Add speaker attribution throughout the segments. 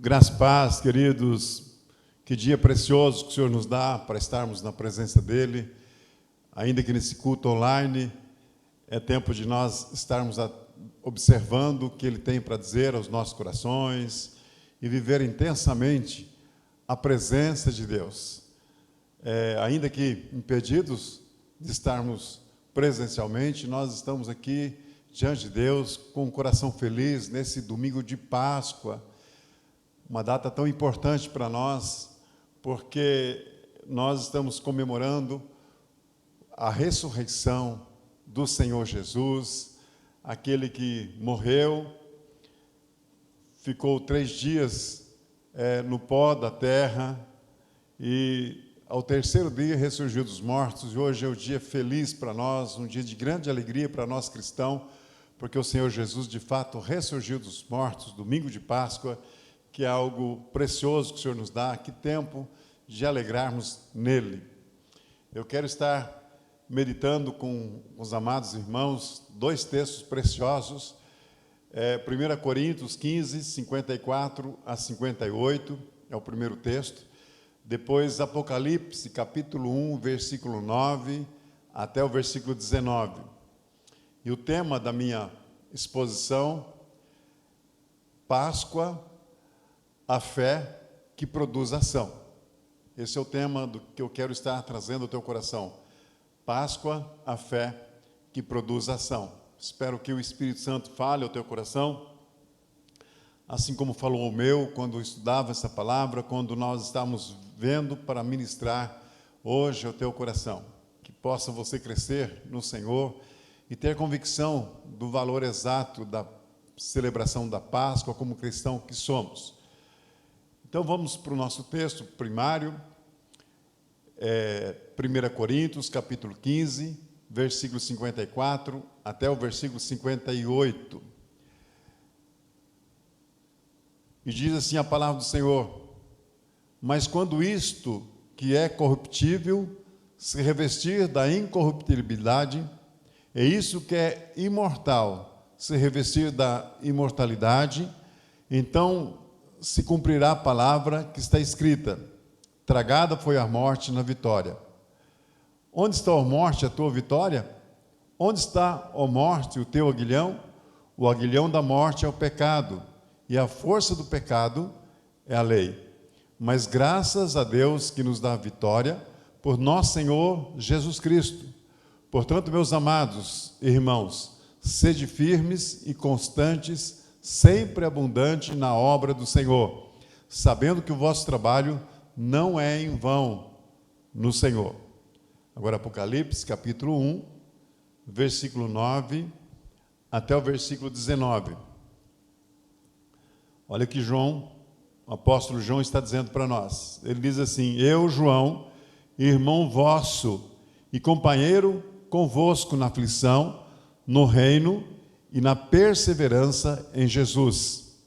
Speaker 1: Graça e paz, queridos, que dia precioso que o Senhor nos dá para estarmos na presença dEle, ainda que nesse culto online, é tempo de nós estarmos observando o que Ele tem para dizer aos nossos corações e viver intensamente a presença de Deus. Ainda que impedidos de estarmos presencialmente, nós estamos aqui diante de Deus com o coração feliz nesse domingo de Páscoa, uma data tão importante para nós, porque nós estamos comemorando a ressurreição do Senhor Jesus, aquele que morreu, ficou 3 dias no pó da terra e ao 3º dia ressurgiu dos mortos, e hoje é um dia feliz para nós, um dia de grande alegria para nós cristãos, porque o Senhor Jesus de fato ressurgiu dos mortos, domingo de Páscoa, que é algo precioso que o Senhor nos dá, que tempo de alegrarmos nele. Eu quero estar meditando com os amados irmãos 2 textos preciosos, 1 Coríntios 15, 54 a 58, é o primeiro texto, depois Apocalipse, capítulo 1, versículo 9, até o versículo 19. E o tema da minha exposição, Páscoa, a fé que produz ação. Esse é o tema do que eu quero estar trazendo ao teu coração. Páscoa, a fé que produz ação. Espero que o Espírito Santo fale ao teu coração, assim como falou ao meu, quando eu estudava essa palavra, quando nós estamos vendo para ministrar hoje ao teu coração. Que possa você crescer no Senhor e ter convicção do valor exato da celebração da Páscoa como cristão que somos. Então vamos para o nosso texto primário, 1 Coríntios, capítulo 15, versículo 54 até o versículo 58. E diz assim a palavra do Senhor: mas quando isto, que é corruptível, se revestir da incorruptibilidade, e isso que é imortal, se revestir da imortalidade, então se cumprirá a palavra que está escrita: tragada foi a morte na vitória. Onde está, ó morte, a tua vitória? Onde está, ó morte, o teu aguilhão? O aguilhão da morte é o pecado, e a força do pecado é a lei. Mas graças a Deus que nos dá a vitória por nosso Senhor Jesus Cristo. Portanto, meus amados irmãos, sede firmes e constantes, sempre abundante na obra do Senhor, sabendo que o vosso trabalho não é em vão no Senhor. Agora, Apocalipse, capítulo 1, versículo 9 até o versículo 19. Olha que João, o apóstolo João está dizendo para nós. Ele diz assim: eu, João, irmão vosso e companheiro convosco na aflição, no reino e na perseverança em Jesus.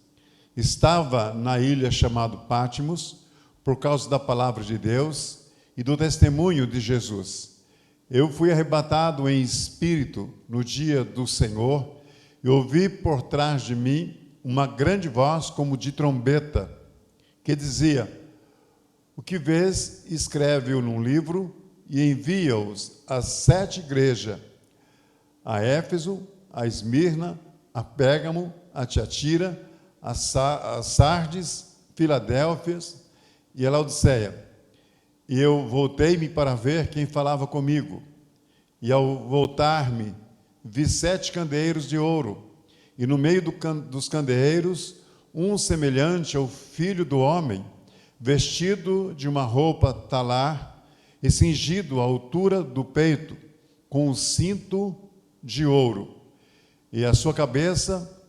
Speaker 1: Estava na ilha chamada Pátimos, por causa da palavra de Deus e do testemunho de Jesus. Eu fui arrebatado em espírito no dia do Senhor e ouvi por trás de mim uma grande voz como de trombeta, que dizia: o que vês, escreve-o num livro e envia-os às 7 igrejas, a Éfeso, a Esmirna, a Pérgamo, a Tiatira, a Sardes, Filadélfias e a Laodiceia. E eu voltei-me para ver quem falava comigo. E ao voltar-me, vi 7 candeeiros de ouro, e no meio dos candeeiros, um semelhante ao Filho do Homem, vestido de uma roupa talar e cingido à altura do peito, com um cinto de ouro. E a sua cabeça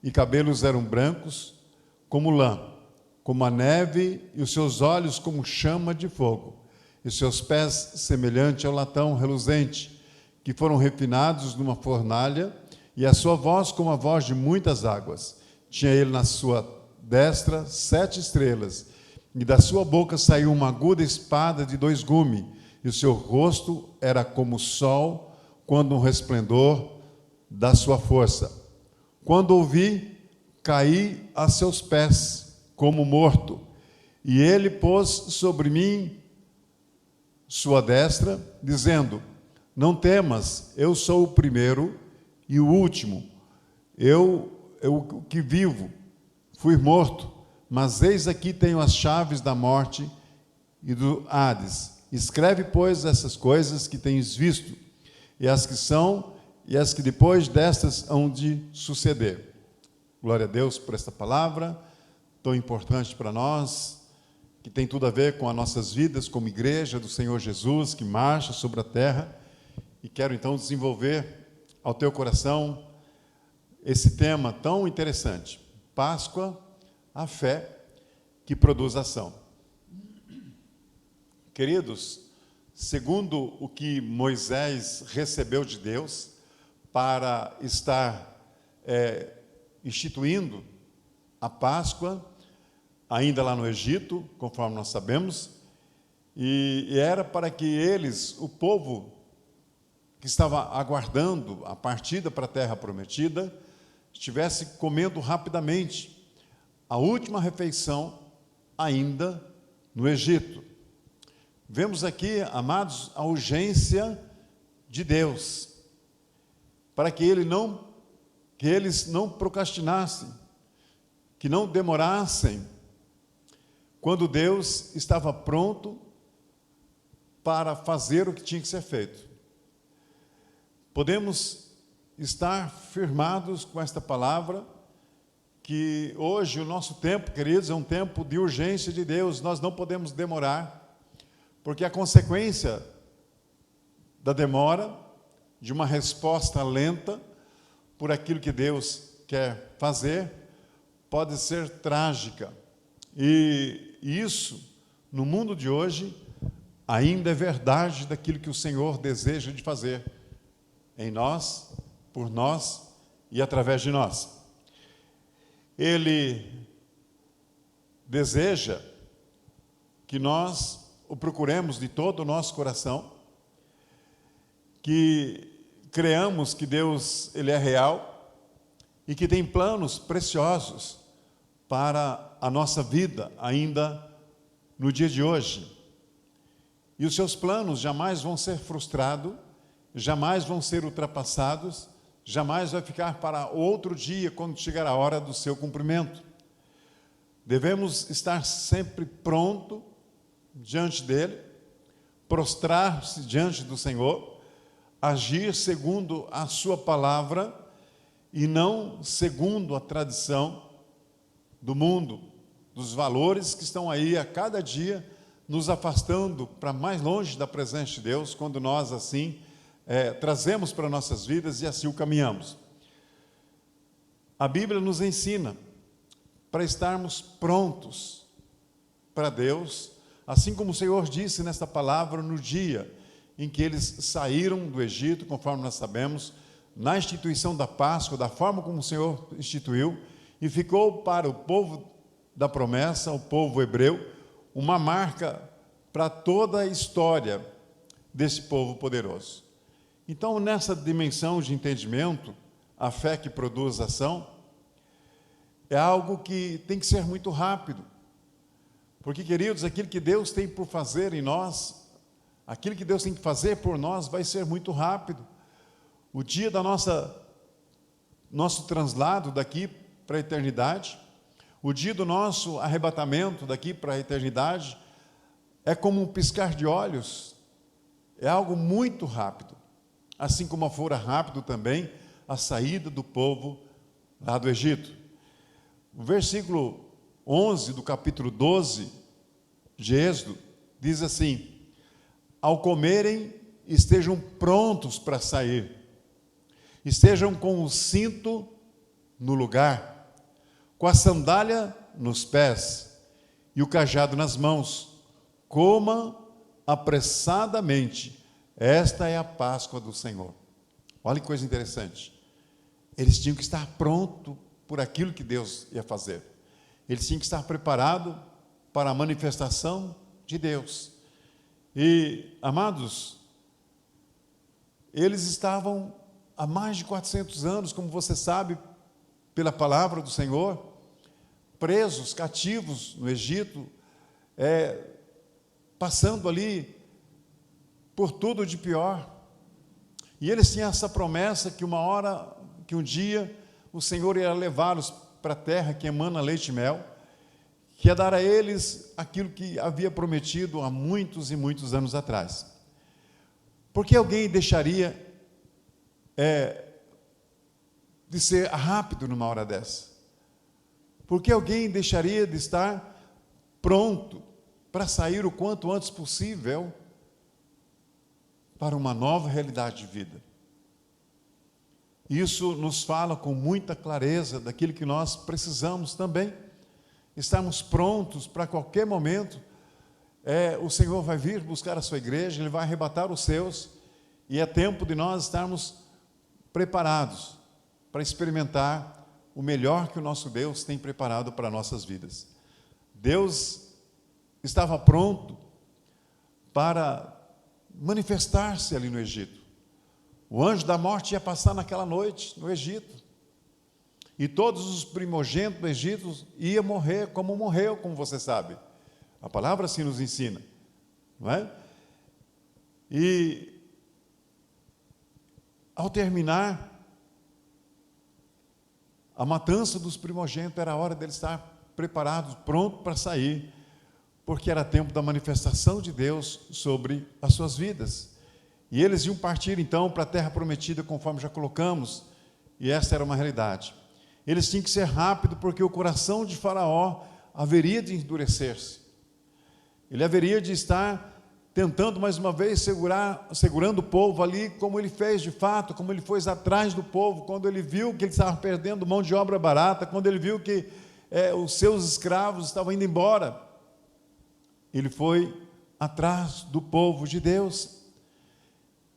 Speaker 1: e cabelos eram brancos como lã, como a neve, e os seus olhos como chama de fogo, e seus pés semelhante ao latão reluzente, que foram refinados numa fornalha, e a sua voz como a voz de muitas águas. Tinha ele na sua destra 7 estrelas, e da sua boca saiu uma aguda espada de 2 gumes, e o seu rosto era como o sol, quando um resplendor da sua força. Quando ouvi, caí a seus pés, como morto. E ele pôs sobre mim sua destra, dizendo: não temas, eu sou o primeiro e o último. Eu que vivo, fui morto, mas eis aqui tenho as chaves da morte e do Hades. Escreve, pois, essas coisas que tens visto, e as que são, e as que depois destas hão de suceder. Glória a Deus por esta palavra, tão importante para nós, que tem tudo a ver com as nossas vidas como igreja do Senhor Jesus, que marcha sobre a terra. E quero então desenvolver ao teu coração esse tema tão interessante: Páscoa, a fé que produz ação. Queridos, segundo o que Moisés recebeu de Deus para estar instituindo a Páscoa, ainda lá no Egito, conforme nós sabemos, e era para que eles, o povo que estava aguardando a partida para a terra prometida, estivesse comendo rapidamente a última refeição ainda no Egito. Vemos aqui, amados, a urgência de Deus, para que eles não procrastinassem, que não demorassem, quando Deus estava pronto para fazer o que tinha que ser feito. Podemos estar firmados com esta palavra, que hoje o nosso tempo, queridos, é um tempo de urgência de Deus. Nós não podemos demorar, porque a consequência da demora, de uma resposta lenta por aquilo que Deus quer fazer, pode ser trágica. E isso, no mundo de hoje, ainda é verdade daquilo que o Senhor deseja de fazer em nós, por nós e através de nós. Ele deseja que nós o procuremos de todo o nosso coração, que creamos que Deus, Ele é real e que tem planos preciosos para a nossa vida ainda no dia de hoje. E os seus planos jamais vão ser frustrados, jamais vão ser ultrapassados, jamais vai ficar para outro dia, quando chegar a hora do seu cumprimento. Devemos estar sempre pronto diante dele, prostrar-se diante do Senhor, agir segundo a sua palavra e não segundo a tradição do mundo, dos valores que estão aí a cada dia nos afastando para mais longe da presença de Deus, quando nós assim trazemos para nossas vidas e assim o caminhamos. A Bíblia nos ensina para estarmos prontos para Deus, assim como o Senhor disse nesta palavra no dia em que eles saíram do Egito, conforme nós sabemos, na instituição da Páscoa, da forma como o Senhor instituiu, e ficou para o povo da promessa, o povo hebreu, uma marca para toda a história desse povo poderoso. Então, nessa dimensão de entendimento, a fé que produz ação, é algo que tem que ser muito rápido. Porque, queridos, aquilo que Deus tem por fazer em nós, aquilo que Deus tem que fazer por nós, vai ser muito rápido. O dia da nosso translado daqui para a eternidade, o dia do nosso arrebatamento daqui para a eternidade, é como um piscar de olhos, é algo muito rápido. Assim como fora rápido também a saída do povo lá do Egito. O versículo 11 do capítulo 12 de Êxodo diz assim: ao comerem, estejam prontos para sair, estejam com o cinto no lugar, com a sandália nos pés e o cajado nas mãos. Coma apressadamente, esta é a Páscoa do Senhor. Olha que coisa interessante. Eles tinham que estar prontos por aquilo que Deus ia fazer. Eles tinham que estar preparados para a manifestação de Deus. E, amados, eles estavam há mais de 400 anos, como você sabe, pela palavra do Senhor, presos, cativos no Egito, passando ali por tudo de pior. E eles tinham essa promessa que um dia, o Senhor ia levá-los para a terra que emana leite e mel, que ia dar a eles aquilo que havia prometido há muitos e muitos anos atrás. Por que alguém deixaria de ser rápido numa hora dessa? Por que alguém deixaria de estar pronto para sair o quanto antes possível para uma nova realidade de vida? Isso nos fala com muita clareza daquilo que nós precisamos também. Estarmos prontos para qualquer momento. O Senhor vai vir buscar a sua igreja, Ele vai arrebatar os seus, e é tempo de nós estarmos preparados para experimentar o melhor que o nosso Deus tem preparado para nossas vidas. Deus estava pronto para manifestar-se ali no Egito. O anjo da morte ia passar naquela noite no Egito, e todos os primogênitos do Egito iam morrer como morreu, como você sabe. A palavra assim nos ensina, não é? E ao terminar a matança dos primogênitos, era a hora deles estar preparados, prontos para sair, porque era tempo da manifestação de Deus sobre as suas vidas. E eles iam partir então para a terra prometida, conforme já colocamos, e essa era uma realidade. Eles tinham que ser rápidos, porque o coração de Faraó haveria de endurecer-se. Ele haveria de estar tentando mais uma vez segurando o povo ali, como ele fez de fato, como ele foi atrás do povo, quando ele viu que ele estava perdendo mão de obra barata, quando ele viu que os seus escravos estavam indo embora. Ele foi atrás do povo de Deus.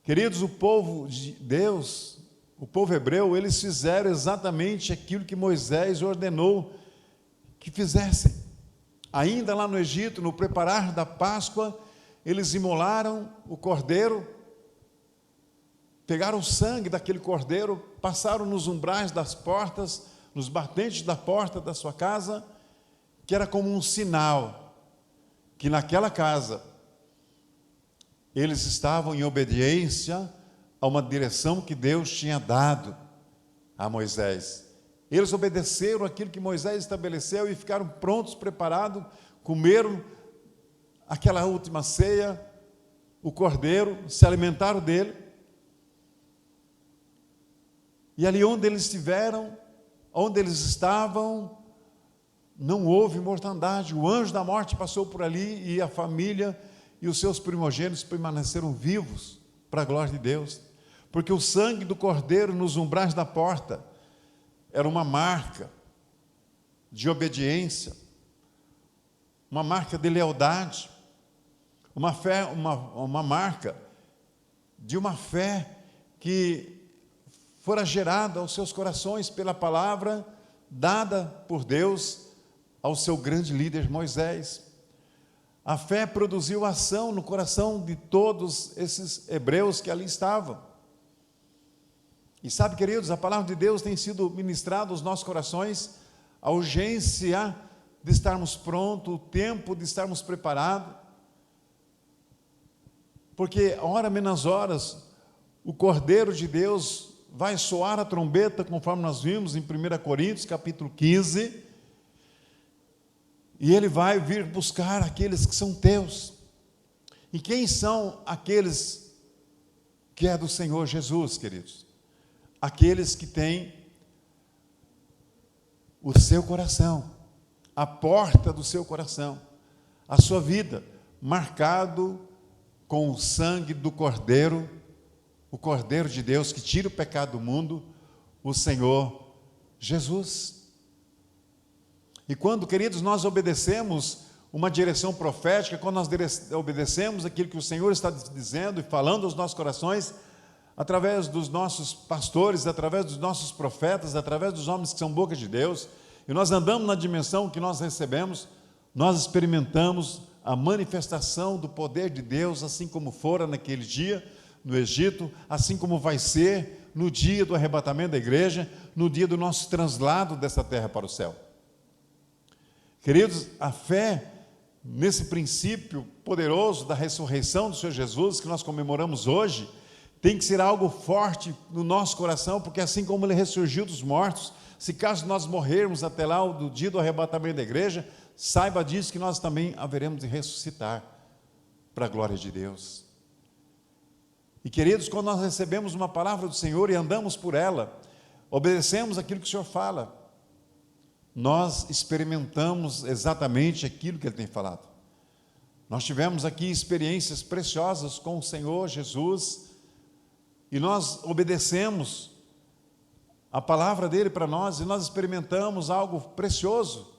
Speaker 1: Queridos, o povo de Deus, o povo hebreu, eles fizeram exatamente aquilo que Moisés ordenou que fizessem. Ainda lá no Egito, no preparar da Páscoa, eles imolaram o cordeiro, pegaram o sangue daquele cordeiro, passaram nos umbrais das portas, nos batentes da porta da sua casa, que era como um sinal que naquela casa eles estavam em obediência a uma direção que Deus tinha dado a Moisés. Eles obedeceram aquilo que Moisés estabeleceu e ficaram prontos, preparados, comeram aquela última ceia, o cordeiro, se alimentaram dele. E ali onde eles estiveram, onde eles estavam, não houve mortandade. O anjo da morte passou por ali e a família e os seus primogênitos permaneceram vivos para a glória de Deus. Porque o sangue do cordeiro nos umbrais da porta era uma marca de obediência, uma marca de lealdade, uma marca de uma fé que fora gerada aos seus corações pela palavra dada por Deus ao seu grande líder Moisés. A fé produziu ação no coração de todos esses hebreus que ali estavam. E sabe, queridos, a palavra de Deus tem sido ministrada aos nossos corações, a urgência de estarmos prontos, o tempo de estarmos preparados, porque hora menos horas, o Cordeiro de Deus vai soar a trombeta, conforme nós vimos em 1 Coríntios, capítulo 15, e ele vai vir buscar aqueles que são teus. E quem são aqueles que é do Senhor Jesus, queridos? Aqueles que têm o seu coração, a porta do seu coração, a sua vida, marcado com o sangue do Cordeiro, o Cordeiro de Deus que tira o pecado do mundo, o Senhor Jesus. E quando, queridos, nós obedecemos uma direção profética, quando nós obedecemos aquilo que o Senhor está dizendo e falando aos nossos corações, através dos nossos pastores, através dos nossos profetas, através dos homens que são boca de Deus, e nós andamos na dimensão que nós recebemos, nós experimentamos a manifestação do poder de Deus, assim como fora naquele dia no Egito, assim como vai ser no dia do arrebatamento da igreja, no dia do nosso translado dessa terra para o céu. Queridos, a fé nesse princípio poderoso da ressurreição do Senhor Jesus, que nós comemoramos hoje, tem que ser algo forte no nosso coração, porque assim como Ele ressurgiu dos mortos, se caso nós morrermos até lá, do dia do arrebatamento da igreja, saiba disso que nós também haveremos de ressuscitar para a glória de Deus. E queridos, quando nós recebemos uma palavra do Senhor e andamos por ela, obedecemos aquilo que o Senhor fala, nós experimentamos exatamente aquilo que Ele tem falado. Nós tivemos aqui experiências preciosas com o Senhor Jesus, e nós obedecemos a palavra dEle para nós, e nós experimentamos algo precioso,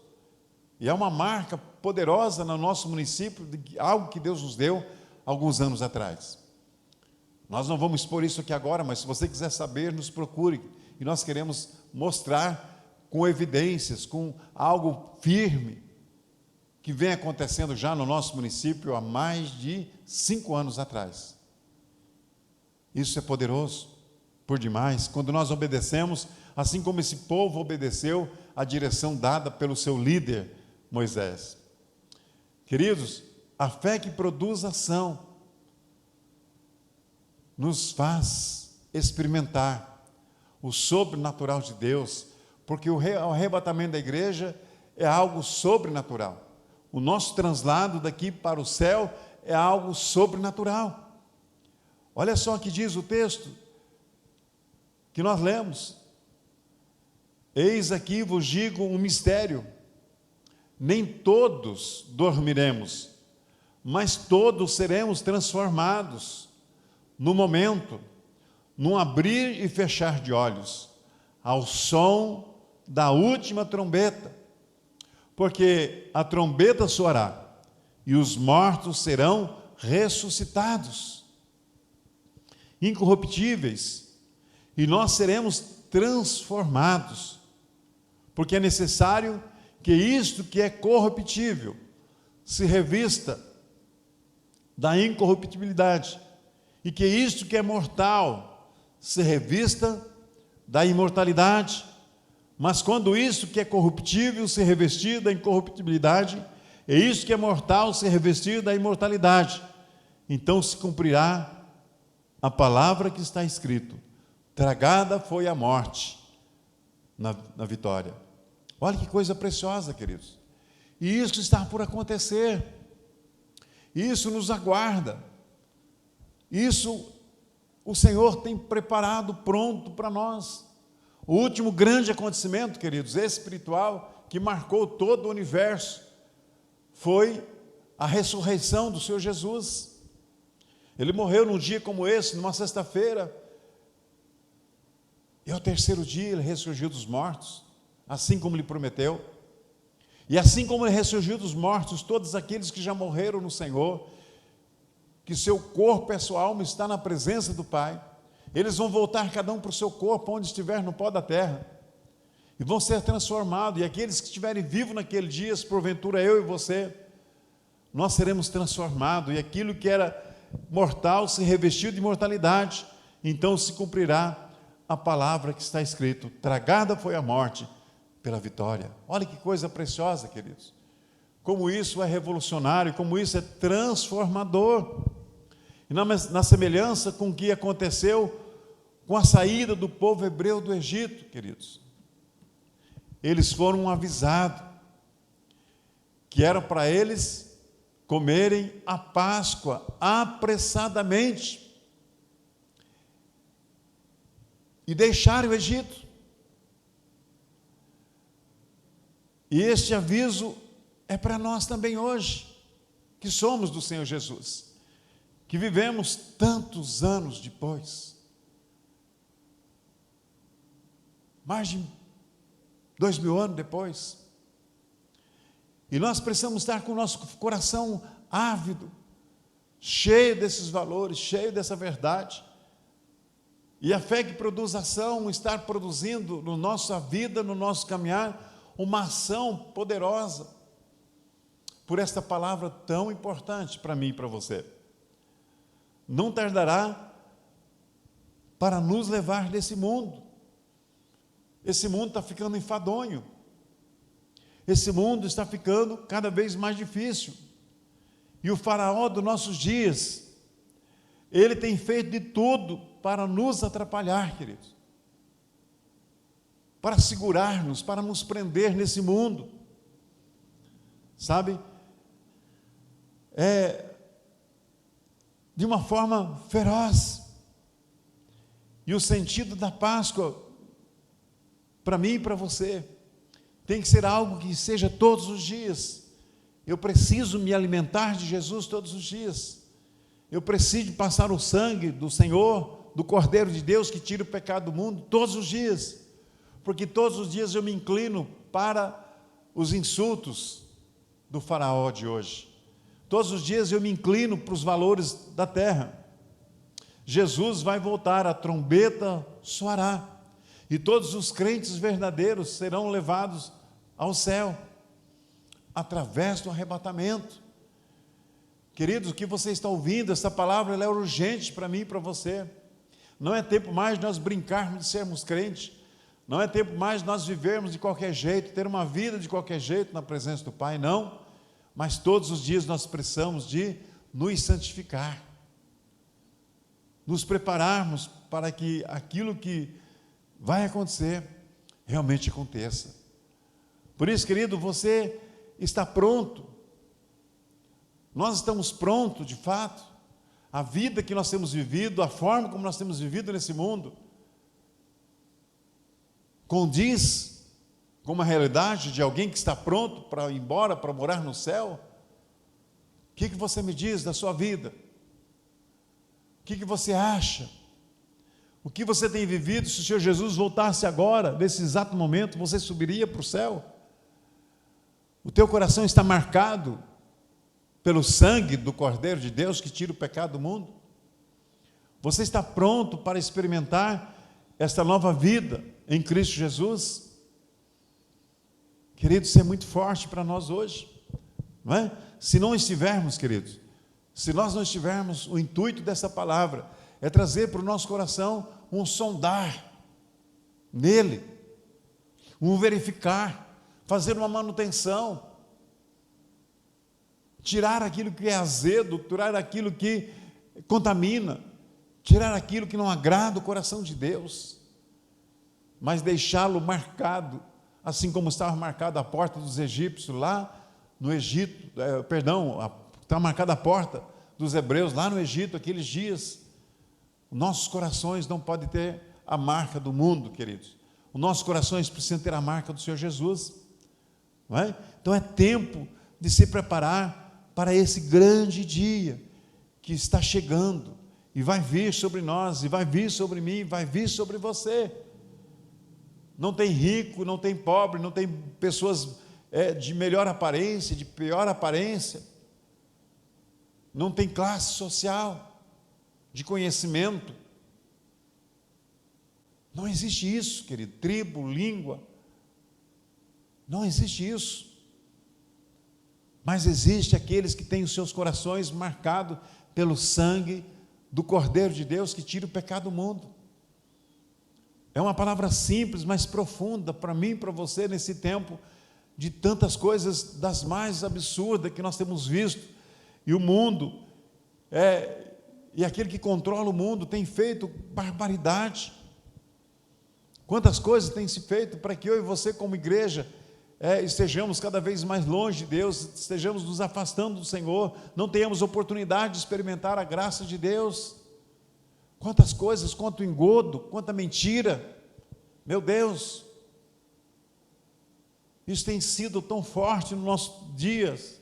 Speaker 1: e é uma marca poderosa no nosso município, de algo que Deus nos deu alguns anos atrás. Nós não vamos expor isso aqui agora, mas se você quiser saber, nos procure, e nós queremos mostrar com evidências, com algo firme, que vem acontecendo já no nosso município há mais de 5 anos atrás. Isso é poderoso, por demais, quando nós obedecemos, assim como esse povo obedeceu à direção dada pelo seu líder, Moisés. Queridos, a fé que produz ação, nos faz experimentar o sobrenatural de Deus, porque o arrebatamento da igreja é algo sobrenatural. O nosso translado daqui para o céu é algo sobrenatural. Olha só o que diz o texto que nós lemos. Eis aqui vos digo um mistério, nem todos dormiremos, mas todos seremos transformados, no momento, num abrir e fechar de olhos, ao som da última trombeta, porque a trombeta soará, e os mortos serão ressuscitados, incorruptíveis, e nós seremos transformados, porque é necessário que isto que é corruptível se revista da incorruptibilidade, e que isto que é mortal se revista da imortalidade. Mas quando isso que é corruptível se revestir da incorruptibilidade, e isso que é mortal se revestir da imortalidade, então se cumprirá a palavra que está escrito: tragada foi a morte na vitória. Olha que coisa preciosa, queridos. E isso está por acontecer. Isso nos aguarda. Isso o Senhor tem preparado, pronto para nós. O último grande acontecimento, queridos, espiritual, que marcou todo o universo, foi a ressurreição do Senhor Jesus. Ele morreu num dia como esse, numa sexta-feira, e ao terceiro dia ele ressurgiu dos mortos, assim como ele prometeu. E assim como ele ressurgiu dos mortos, todos aqueles que já morreram no Senhor, que seu corpo e sua alma está na presença do Pai, eles vão voltar cada um para o seu corpo, onde estiver no pó da terra, e vão ser transformados. E aqueles que estiverem vivos naquele dia, se porventura eu e você, nós seremos transformados, e aquilo que era mortal se revestiu de imortalidade. Então se cumprirá a palavra que está escrito: tragada foi a morte pela vitória. Olha que coisa preciosa, queridos. Como isso é revolucionário, como isso é transformador. E na semelhança com o que aconteceu com a saída do povo hebreu do Egito, queridos. Eles foram avisados que era para eles comerem a Páscoa apressadamente e deixarem o Egito. E este aviso é para nós também hoje, que somos do Senhor Jesus, que vivemos tantos anos depois, mais de 2000 anos depois, e nós precisamos estar com o nosso coração ávido, cheio desses valores, cheio dessa verdade, e a fé que produz ação, estar produzindo na nossa vida, no nosso caminhar, uma ação poderosa, por esta palavra tão importante para mim e para você. Não tardará para nos levar desse mundo. Esse mundo está ficando enfadonho. Esse mundo está ficando cada vez mais difícil. E o faraó dos nossos dias, ele tem feito de tudo para nos atrapalhar, queridos. Para segurar-nos, para nos prender nesse mundo. Sabe? De uma forma feroz. E o sentido da Páscoa, para mim e para você, tem que ser algo que seja todos os dias. Eu preciso me alimentar de Jesus todos os dias. Eu preciso passar o sangue do Senhor, do Cordeiro de Deus que tira o pecado do mundo, todos os dias. Porque todos os dias eu me inclino para os insultos do faraó de hoje. Todos os dias eu me inclino para os valores da terra. Jesus vai voltar, a trombeta soará, e todos os crentes verdadeiros serão levados ao céu, através do arrebatamento. Queridos, o que você está ouvindo, essa palavra ela é urgente para mim e para você. Não é tempo mais de nós brincarmos de sermos crentes, não é tempo mais de nós vivermos de qualquer jeito, ter uma vida de qualquer jeito na presença do Pai, não. Mas todos os dias nós precisamos de nos santificar, nos prepararmos para que aquilo que vai acontecer realmente aconteça. Por isso, querido, você está pronto, nós estamos prontos de fato. A vida que nós temos vivido, a forma como nós temos vivido nesse mundo, condiz com uma realidade de alguém que está pronto para ir embora, para morar no céu? O que você me diz da sua vida? O que você acha? O que você tem vivido? Se o Senhor Jesus voltasse agora, nesse exato momento, você subiria para o céu? O teu coração está marcado pelo sangue do Cordeiro de Deus que tira o pecado do mundo? Você está pronto para experimentar esta nova vida em Cristo Jesus? Queridos, isso é muito forte para nós hoje, não é? Se não estivermos, queridos, se nós não estivermos, o intuito dessa palavra é trazer para o nosso coração um sondar nele, um verificar, fazer uma manutenção, tirar aquilo que é azedo, tirar aquilo que contamina, tirar aquilo que não agrada o coração de Deus, mas deixá-lo marcado, assim como estava marcada a porta dos egípcios lá no Egito, está marcada a porta dos hebreus lá no Egito, aqueles dias. Nossos corações não podem ter a marca do mundo, queridos. Os nossos corações precisam ter a marca do Senhor Jesus, não é? Então é tempo de se preparar para esse grande dia que está chegando, e vai vir sobre nós, e vai vir sobre mim, e vai vir sobre você. Não tem rico, não tem pobre, não tem pessoas de melhor aparência, de pior aparência, não tem classe social, de conhecimento. Não existe isso, querido, tribo, língua, não existe isso. Mas existe aqueles que têm os seus corações marcados pelo sangue do Cordeiro de Deus que tira o pecado do mundo. É uma palavra simples, mas profunda para mim e para você nesse tempo de tantas coisas das mais absurdas que nós temos visto. E o mundo, e aquele que controla o mundo tem feito barbaridade. Quantas coisas têm se feito para que eu e você como igreja estejamos cada vez mais longe de Deus, estejamos nos afastando do Senhor, não tenhamos oportunidade de experimentar a graça de Deus. Quantas coisas, quanto engodo, quanta mentira, meu Deus, isso tem sido tão forte nos nossos dias.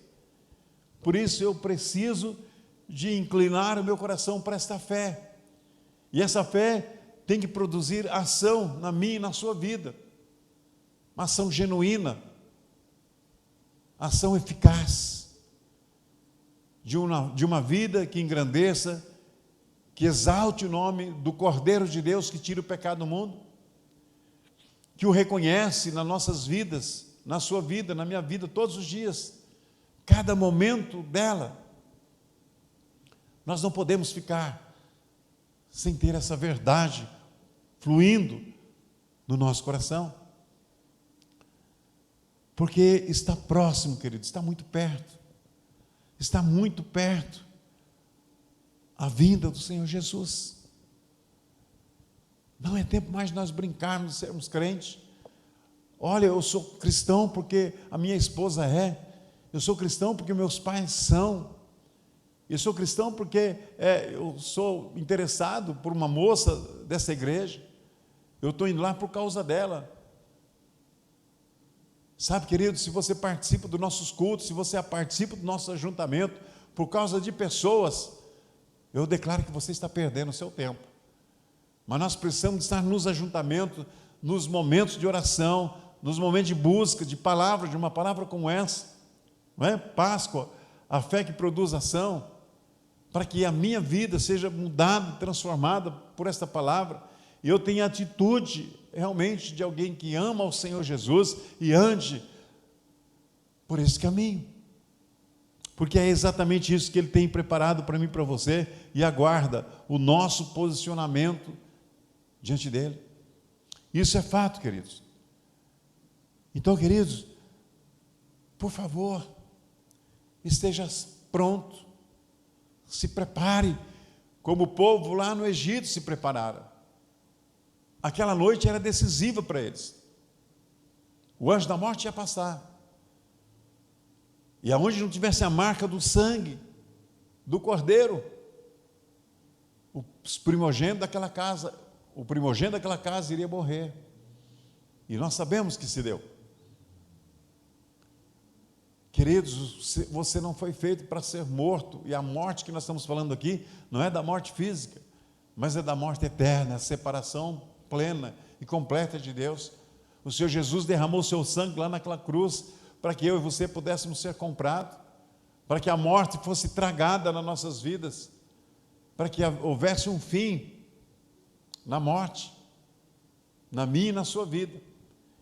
Speaker 1: Por isso eu preciso de inclinar o meu coração para esta fé, e essa fé tem que produzir ação na minha e na sua vida, uma ação genuína, ação eficaz, de uma vida que engrandeça, que exalte o nome do Cordeiro de Deus que tira o pecado do mundo, que o reconhece nas nossas vidas, na sua vida, na minha vida, todos os dias, cada momento dela. Nós não podemos ficar sem ter essa verdade fluindo no nosso coração. Porque está próximo, querido, está muito perto. Está muito perto a vinda do Senhor Jesus. Não é tempo mais de nós brincarmos, de sermos crentes. Olha, eu sou cristão porque a minha esposa é. Eu sou cristão porque meus pais são. Eu sou cristão porque eu sou interessado por uma moça dessa igreja. Eu estou indo lá por causa dela. Sabe, querido, se você participa dos nossos cultos, se você participa do nosso ajuntamento por causa de pessoas, eu declaro que você está perdendo o seu tempo. Mas nós precisamos estar nos ajuntamentos, nos momentos de oração, nos momentos de busca, de palavra, de uma palavra como essa, não é? Páscoa, a fé que produz ação, para que a minha vida seja mudada, transformada por esta palavra, e eu tenha atitude realmente de alguém que ama o Senhor Jesus e ande por esse caminho, porque é exatamente isso que Ele tem preparado para mim e para você, e aguarda o nosso posicionamento diante dEle. Isso é fato, queridos. Então, queridos, por favor, esteja pronto, se prepare, como o povo lá no Egito se prepararam. Aquela noite era decisiva para eles. O anjo da morte ia passar. E aonde não tivesse a marca do sangue do cordeiro, os primogênitos daquela casa, o primogênito daquela casa iria morrer. E nós sabemos que se deu. Queridos, você não foi feito para ser morto, e a morte que nós estamos falando aqui não é da morte física, mas é da morte eterna, a separação plena e completa de Deus. O Senhor Jesus derramou o seu sangue lá naquela cruz, para que eu e você pudéssemos ser comprados, para que a morte fosse tragada nas nossas vidas, para que houvesse um fim na morte, na minha e na sua vida,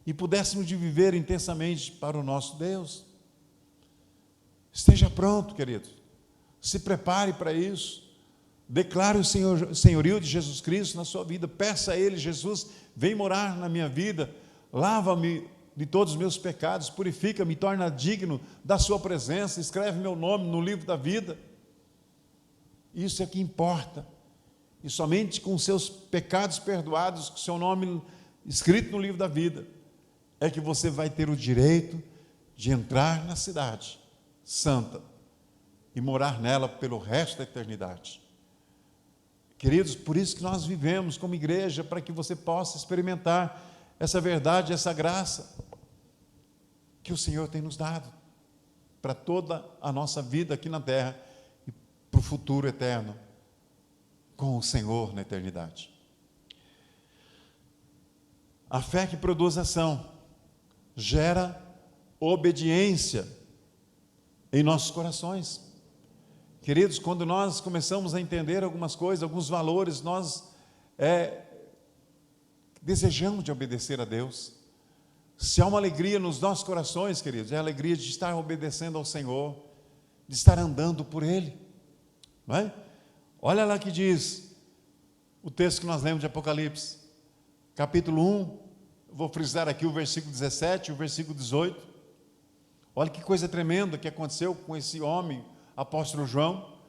Speaker 1: e pudéssemos de viver intensamente para o nosso Deus. Esteja pronto, querido, se prepare para isso, declare o senhorio de Jesus Cristo na sua vida, peça a Ele: Jesus, vem morar na minha vida, lava-me de todos os meus pecados, purifica-me, torna digno da sua presença, escreve meu nome no livro da vida. Isso é que importa, e somente com seus pecados perdoados, com seu nome escrito no livro da vida, é que você vai ter o direito de entrar na cidade santa e morar nela pelo resto da eternidade. Queridos, por isso que nós vivemos como igreja, para que você possa experimentar essa verdade, essa graça que o Senhor tem nos dado para toda a nossa vida aqui na terra e para o futuro eterno com o Senhor na eternidade. A fé que produz ação gera obediência em nossos corações. Queridos, quando nós começamos a entender algumas coisas, alguns valores, nós desejamos de obedecer a Deus. Se há uma alegria nos nossos corações, queridos, é a alegria de estar obedecendo ao Senhor, de estar andando por Ele, não é? Olha lá que diz o texto que nós lemos de Apocalipse, capítulo 1, vou frisar aqui o versículo 17 e o versículo 18. Olha que coisa tremenda que aconteceu com esse homem, apóstolo João.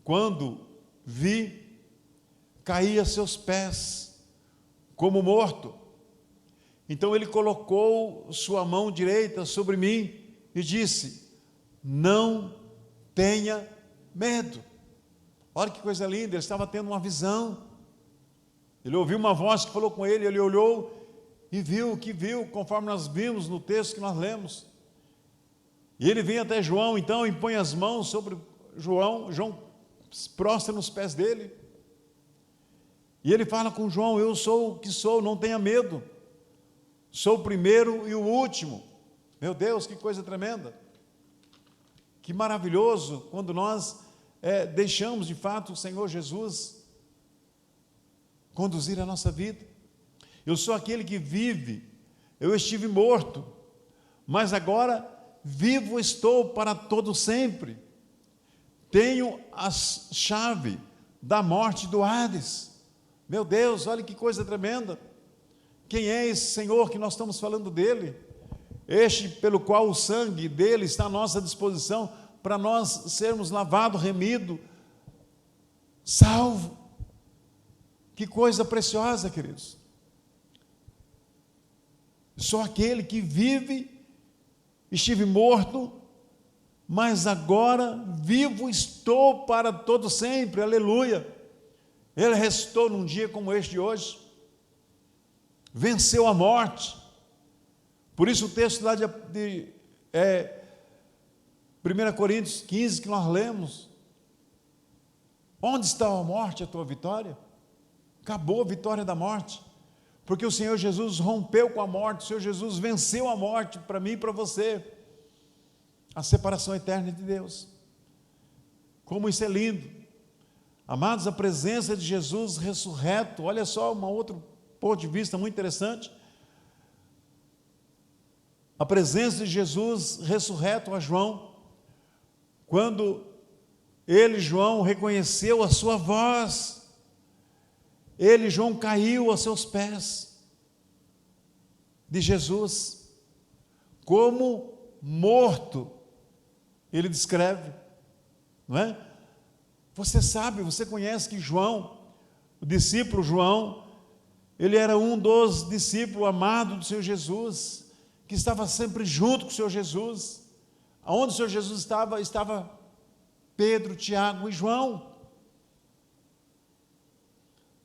Speaker 1: Quando vi, caí a seus pés como morto. Então ele colocou sua mão direita sobre mim e disse: não tenha medo. Olha que coisa linda, ele estava tendo uma visão. Ele ouviu uma voz que falou com ele, ele olhou e viu o que viu, conforme nós vimos no texto que nós lemos. E ele vem até João, então, e põe as mãos sobre João. João prostra nos pés dele. E ele fala com João: eu sou o que sou, não tenha medo. Sou o primeiro e o último. Meu Deus, que coisa tremenda. Que maravilhoso quando nós deixamos de fato o Senhor Jesus conduzir a nossa vida. Eu sou aquele que vive. Eu estive morto, mas agora vivo estou para todo sempre. Tenho a chave da morte do Hades. Meu Deus, olha que coisa tremenda. Quem é esse Senhor que nós estamos falando dele? este pelo qual o sangue dele está à nossa disposição, para nós sermos lavados, remidos, salvo. Que coisa preciosa, queridos. Só aquele que vive, estive morto, mas agora vivo estou para todo sempre, aleluia. Ele ressuscitou num dia como este de hoje, venceu a morte. Por isso o texto lá de 1 Coríntios 15 que nós lemos, onde está a morte, a tua vitória? Acabou a vitória da morte, porque o Senhor Jesus rompeu com a morte, o Senhor Jesus venceu a morte para mim e para você, a separação eterna de Deus. Como isso é lindo, amados, a presença de Jesus ressurreto. Olha só, um outro ponto de vista muito interessante, a presença de Jesus ressurreto a João, quando ele, João, reconheceu a sua voz, ele, João, caiu aos seus pés de Jesus, como morto, ele descreve, não é? Você sabe, você conhece que João, o discípulo João, ele era um dos discípulos amados do Senhor Jesus, que estava sempre junto com o Senhor Jesus. Aonde o Senhor Jesus estava Pedro, Tiago e João.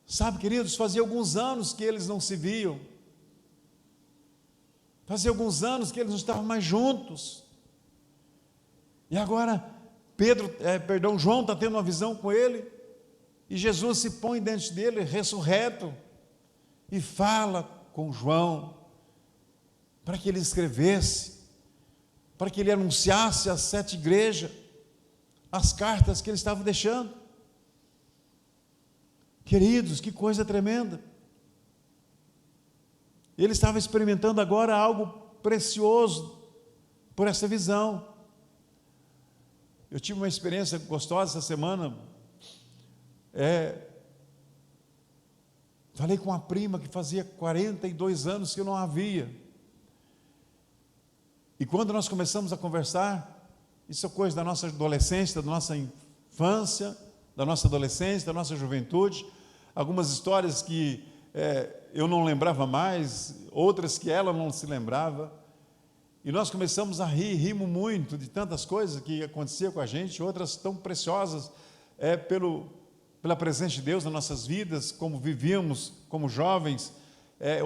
Speaker 1: Sabe, queridos, fazia alguns anos que eles não se viam, fazia alguns anos que eles não estavam mais juntos, e agora João está tendo uma visão com ele, e Jesus se põe diante dele, ressurreto, e fala com João, para que ele escrevesse, para que ele anunciasse às 7 igrejas, as cartas que ele estava deixando. Queridos, que coisa tremenda. Ele estava experimentando agora algo precioso por essa visão. Eu tive uma experiência gostosa essa semana. Falei com uma prima que fazia 42 anos que eu não a via. E quando nós começamos a conversar, isso é coisa da nossa adolescência, da nossa infância, da nossa adolescência, da nossa juventude, algumas histórias que eu não lembrava mais, outras que ela não se lembrava, e nós começamos a rimos muito de tantas coisas que aconteciam com a gente, outras tão preciosas, pela presença de Deus nas nossas vidas, como vivíamos como jovens,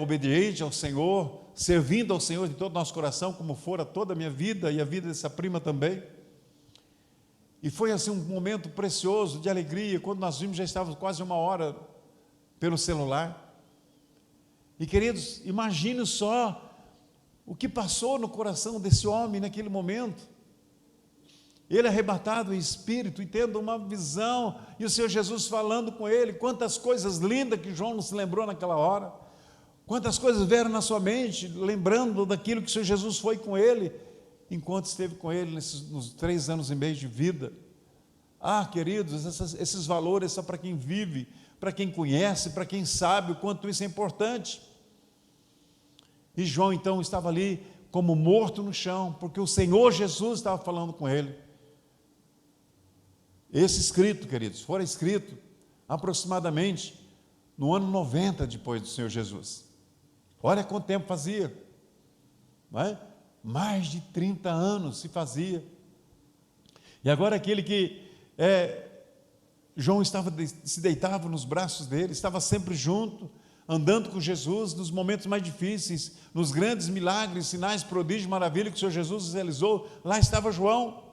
Speaker 1: obedientes ao Senhor, servindo ao Senhor de todo o nosso coração, como fora toda a minha vida e a vida dessa prima também. E foi assim um momento precioso de alegria, quando nós vimos, já estávamos quase 1 hora pelo celular. E queridos, imagine só o que passou no coração desse homem naquele momento. Ele arrebatado em espírito e tendo uma visão, e o Senhor Jesus falando com ele, quantas coisas lindas que João não se lembrou naquela hora, quantas coisas vieram na sua mente, lembrando daquilo que o Senhor Jesus foi com ele, enquanto esteve com ele nos 3 anos e meio de vida. Queridos, esses valores são para quem vive, para quem conhece, para quem sabe o quanto isso é importante. E João então estava ali como morto no chão, porque o Senhor Jesus estava falando com ele. Esse escrito, queridos, fora escrito aproximadamente no ano 90 depois do Senhor Jesus. Olha quanto tempo fazia, não é? Mais de 30 anos se fazia. E agora aquele que João se deitava nos braços dele, estava sempre junto, andando com Jesus nos momentos mais difíceis, nos grandes milagres, sinais, prodígios, maravilhas que o Senhor Jesus realizou, lá estava João.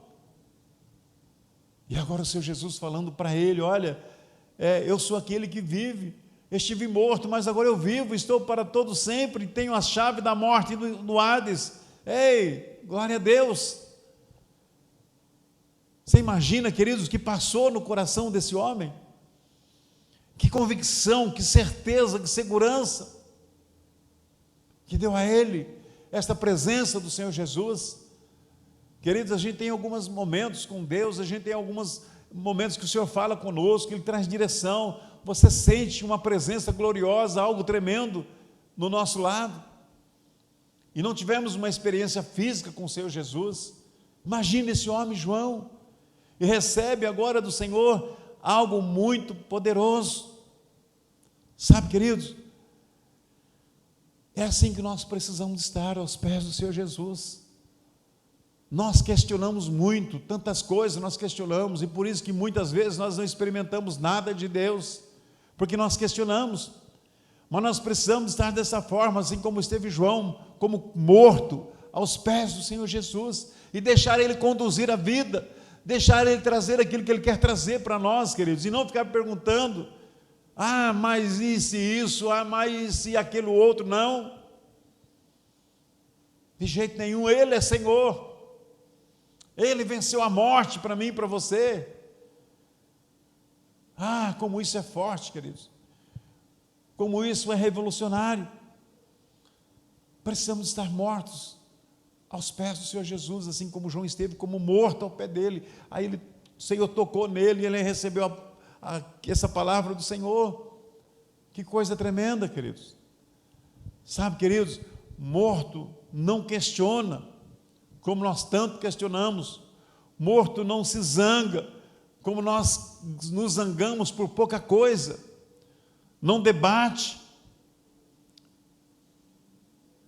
Speaker 1: E agora o Senhor Jesus falando para ele, olha, eu sou aquele que vive, estive morto, mas agora eu vivo, estou para todo sempre, tenho a chave da morte do Hades. Ei, glória a Deus. Você imagina, queridos, o que passou no coração desse homem? Que convicção, que certeza, que segurança que deu a ele esta presença do Senhor Jesus. Queridos, a gente tem alguns momentos com Deus, a gente tem alguns momentos que o Senhor fala conosco, que Ele traz direção, você sente uma presença gloriosa, algo tremendo no nosso lado. e não tivemos uma experiência física com o Senhor Jesus, imagine esse homem João, e recebe agora do Senhor algo muito poderoso. Sabe, queridos, é assim que nós precisamos estar aos pés do Senhor Jesus. Nós questionamos muito, tantas coisas nós questionamos, e por isso que muitas vezes nós não experimentamos nada de Deus, porque nós questionamos. Mas nós precisamos estar dessa forma, assim como esteve João, como morto aos pés do Senhor Jesus, e deixar Ele conduzir a vida, deixar Ele trazer aquilo que Ele quer trazer para nós, queridos, e não ficar perguntando, mas e se isso, mas e se aquilo outro, não, de jeito nenhum. Ele é Senhor, Ele venceu a morte para mim e para você. Como isso é forte, queridos, como isso é revolucionário. Precisamos estar mortos aos pés do Senhor Jesus, assim como João esteve como morto ao pé dele. Aí o Senhor tocou nele e ele recebeu essa palavra do Senhor. Que coisa tremenda, queridos. Sabe, queridos, morto não questiona, como nós tanto questionamos. Morto não se zanga, como nós nos zangamos por pouca coisa. Não debate.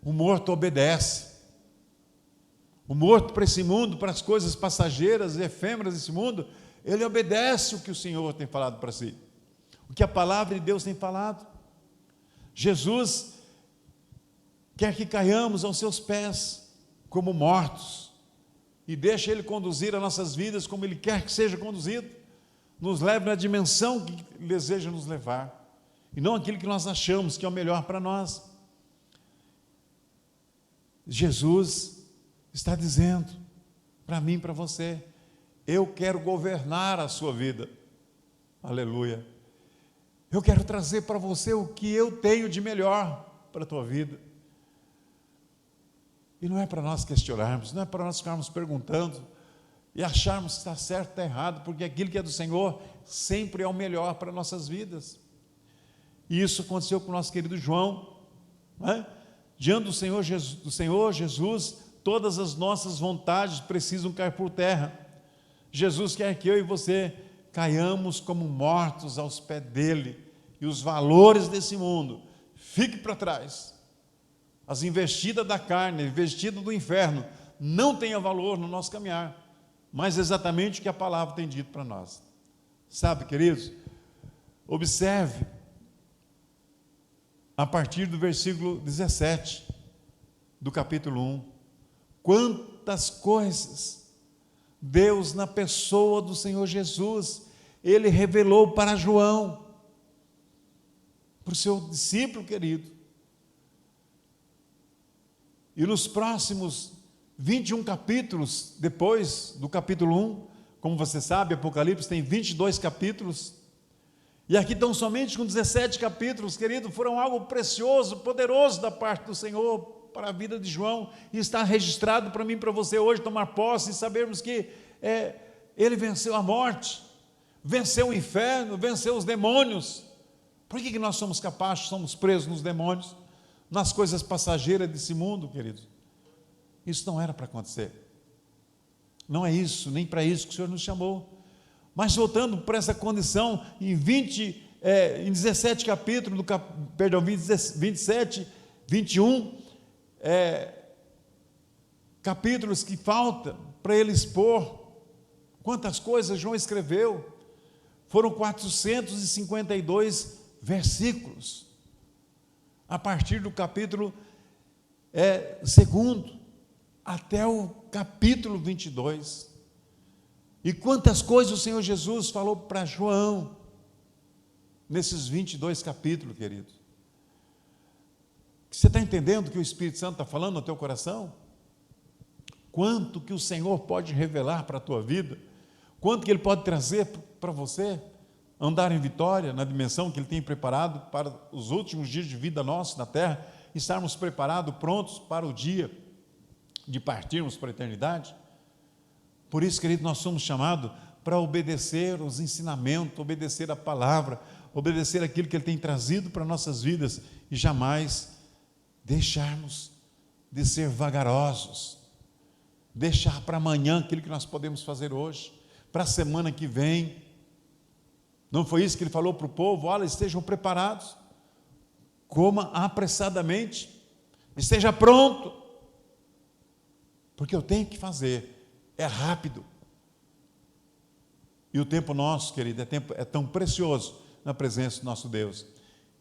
Speaker 1: O morto obedece. O morto para esse mundo, para as coisas passageiras e efêmeras desse mundo, ele obedece o que o Senhor tem falado para si, o que a palavra de Deus tem falado. Jesus quer que caiamos aos seus pés como mortos, e deixa Ele conduzir as nossas vidas como Ele quer que seja conduzido, nos leve na dimensão que Ele deseja nos levar, e não aquilo que nós achamos que é o melhor para nós. Jesus está dizendo para mim e para você: eu quero governar a sua vida, aleluia, eu quero trazer para você o que eu tenho de melhor para a tua vida. E não é para nós questionarmos, não é para nós ficarmos perguntando e acharmos que está certo, está errado, porque aquilo que é do Senhor sempre é o melhor para nossas vidas. E isso aconteceu com o nosso querido João, né? Diante do Senhor Jesus, todas as nossas vontades precisam cair por terra. Jesus quer que eu e você caiamos como mortos aos pés dele, e os valores desse mundo fiquem para trás. As investidas da carne, investidas do inferno, não tenham valor no nosso caminhar, mas exatamente o que a palavra tem dito para nós. Sabe, queridos, observe a partir do versículo 17 do capítulo 1, quantas coisas Deus, na pessoa do Senhor Jesus, Ele revelou para João, para o seu discípulo querido. E nos próximos 21 capítulos, depois do capítulo 1, como você sabe, Apocalipse tem 22 capítulos, e aqui estão somente com 17 capítulos, querido, foram algo precioso, poderoso da parte do Senhor para a vida de João, e está registrado para mim e para você hoje tomar posse e sabermos que ele venceu a morte, venceu o inferno, venceu os demônios. Por que nós somos capazes, somos presos nos demônios, nas coisas passageiras desse mundo, queridos? Isso não era para acontecer, não é isso, nem para isso que o Senhor nos chamou. Mas voltando para essa condição, em 17 capítulos, 27, 21, capítulos que falta para ele expor quantas coisas João escreveu. Foram 452 versículos, a partir do capítulo 2 até o capítulo 22. E quantas coisas o Senhor Jesus falou para João nesses 22 capítulos, querido. Você está entendendo o que o Espírito Santo está falando no teu coração? Quanto que o Senhor pode revelar para a tua vida? Quanto que Ele pode trazer para você andar em vitória na dimensão que Ele tem preparado para os últimos dias de vida nossos na terra, estarmos preparados, prontos para o dia de partirmos para a eternidade? Por isso, querido, nós somos chamados para obedecer os ensinamentos, obedecer a palavra, obedecer aquilo que Ele tem trazido para nossas vidas, e jamais deixarmos de ser vagarosos, deixar para amanhã aquilo que nós podemos fazer hoje, para a semana que vem. Não foi isso que ele falou para o povo? Olha, estejam preparados, coma apressadamente, esteja pronto, porque eu tenho que fazer, é rápido. E o tempo nosso, querido, é tão precioso na presença do nosso Deus.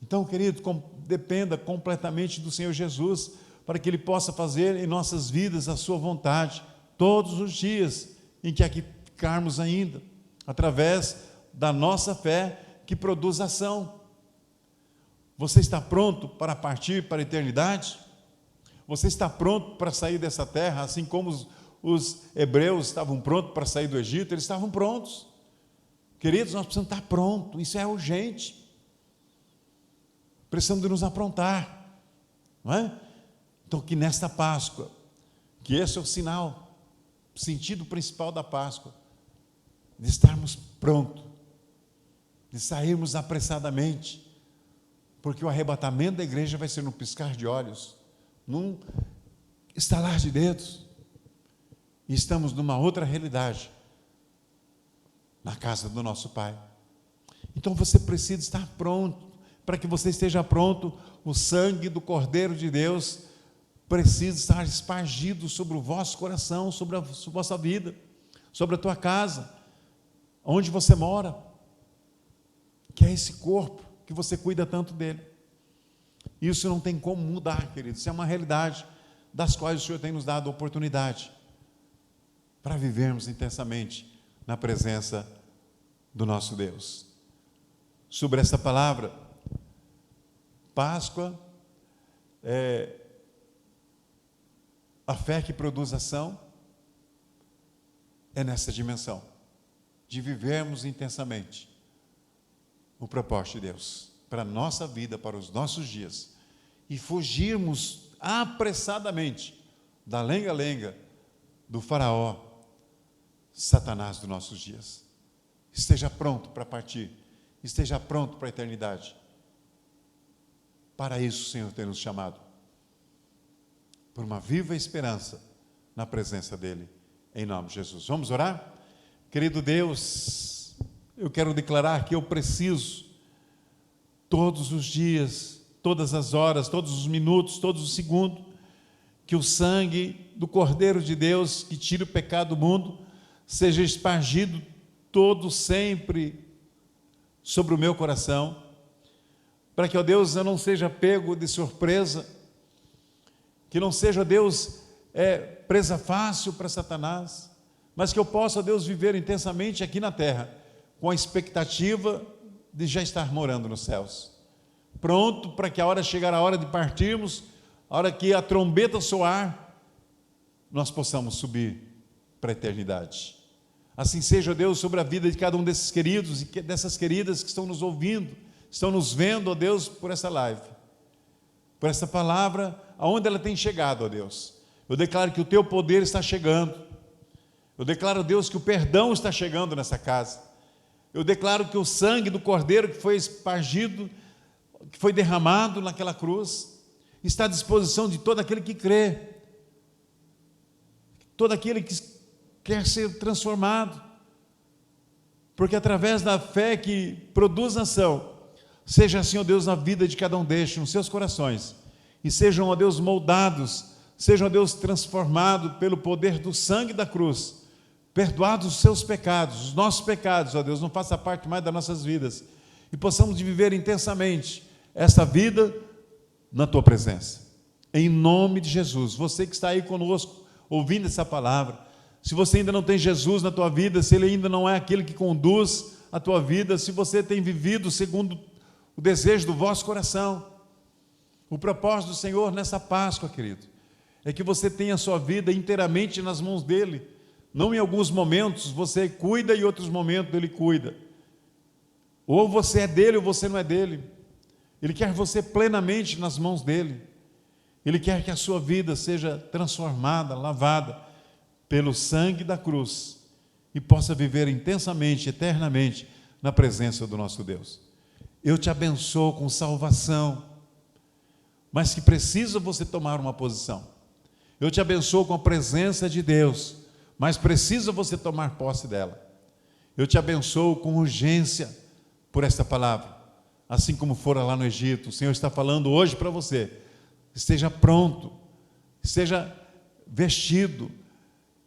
Speaker 1: Então, querido, dependa completamente do Senhor Jesus, para que Ele possa fazer em nossas vidas a sua vontade, todos os dias em que aqui ficarmos ainda, através da nossa fé que produz ação. Você está pronto para partir para a eternidade? Você está pronto para sair dessa terra, assim como os hebreus estavam prontos para sair do Egito? Eles estavam prontos. Queridos, nós precisamos estar prontos, isso é urgente. Precisamos de nos aprontar, não é? Então, que nesta Páscoa, que esse é o sinal, o sentido principal da Páscoa, de estarmos prontos, de sairmos apressadamente, porque o arrebatamento da igreja vai ser num piscar de olhos, num estalar de dedos, e estamos numa outra realidade, na casa do nosso Pai. Então você precisa estar pronto. Para que você esteja pronto, o sangue do Cordeiro de Deus precisa estar espargido sobre o vosso coração, sobre a vossa vida, sobre a tua casa, onde você mora, que é esse corpo que você cuida tanto dele. Isso não tem como mudar, queridos. Isso é uma realidade das quais o Senhor tem nos dado oportunidade para vivermos intensamente na presença do nosso Deus. Sobre essa palavra, Páscoa, a fé que produz ação, é nessa dimensão, de vivermos intensamente o propósito de Deus, para a nossa vida, para os nossos dias, e fugirmos apressadamente da lenga-lenga do faraó, Satanás dos nossos dias. Esteja pronto para partir, esteja pronto para a eternidade. Para isso o Senhor tem nos chamado, por uma viva esperança na presença dEle, em nome de Jesus. Vamos orar? Querido Deus, eu quero declarar que eu preciso, todos os dias, todas as horas, todos os minutos, todos os segundos, que o sangue do Cordeiro de Deus, que tira o pecado do mundo, seja espargido todo sempre sobre o meu coração, para que, ó Deus, eu não seja pego de surpresa, que não seja, ó Deus, presa fácil para Satanás, mas que eu possa, ó Deus, viver intensamente aqui na terra, com a expectativa de já estar morando nos céus, pronto para que a hora chegar a hora de partirmos, a hora que a trombeta soar, nós possamos subir para a eternidade. Assim seja, ó Deus, sobre a vida de cada um desses queridos e dessas queridas que estão nos ouvindo, estão nos vendo, ó Deus, por essa live, por essa palavra, aonde ela tem chegado, ó Deus. Eu declaro que o teu poder está chegando. Eu declaro, ó Deus, que o perdão está chegando nessa casa. Eu declaro que o sangue do Cordeiro que foi espargido, que foi derramado naquela cruz, está à disposição de todo aquele que crê, todo aquele que quer ser transformado, porque através da fé que produz ação, seja assim, ó Deus, na vida de cada um destes, nos seus corações, e sejam, ó Deus, moldados, sejam, ó Deus, transformados pelo poder do sangue da cruz, perdoados os seus pecados, os nossos pecados, ó Deus, não faça parte mais das nossas vidas, e possamos viver intensamente esta vida na tua presença, em nome de Jesus. Você que está aí conosco, ouvindo essa palavra, se você ainda não tem Jesus na tua vida, se Ele ainda não é aquele que conduz a tua vida, se você tem vivido segundo o desejo do vosso coração, o propósito do Senhor nessa Páscoa, querido, é que você tenha a sua vida inteiramente nas mãos dEle, não em alguns momentos você cuida e em outros momentos Ele cuida, ou você é dEle ou você não é dEle. Ele quer você plenamente nas mãos dEle, Ele quer que a sua vida seja transformada, lavada pelo sangue da cruz e possa viver intensamente, eternamente na presença do nosso Deus. Eu te abençoo com salvação, mas que precisa você tomar uma posição. Eu te abençoo com a presença de Deus, mas precisa você tomar posse dela. Eu te abençoo com urgência por esta palavra. Assim como fora lá no Egito, o Senhor está falando hoje para você. Esteja pronto, esteja vestido,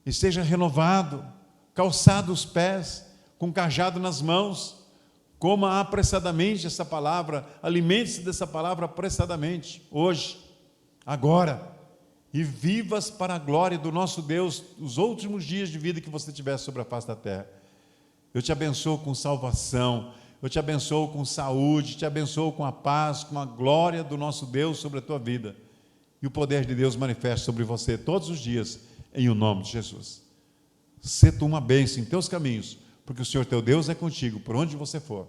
Speaker 1: esteja renovado, calçado os pés, com cajado nas mãos. Coma apressadamente essa palavra, alimente-se dessa palavra apressadamente, hoje, agora, e vivas para a glória do nosso Deus os últimos dias de vida que você tiver sobre a face da terra. Eu te abençoo com salvação, eu te abençoo com saúde, te abençoo com a paz, com a glória do nosso Deus sobre a tua vida. E o poder de Deus manifesta sobre você todos os dias, em o nome de Jesus. Sê tu uma bênção em teus caminhos, porque o Senhor teu Deus é contigo, por onde você for.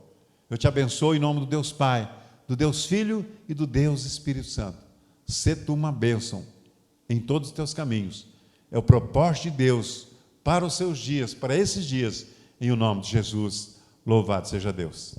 Speaker 1: Eu te abençoo em nome do Deus Pai, do Deus Filho e do Deus Espírito Santo. Sê tu uma bênção em todos os teus caminhos. É o propósito de Deus para os seus dias, para esses dias, em o nome de Jesus. Louvado seja Deus.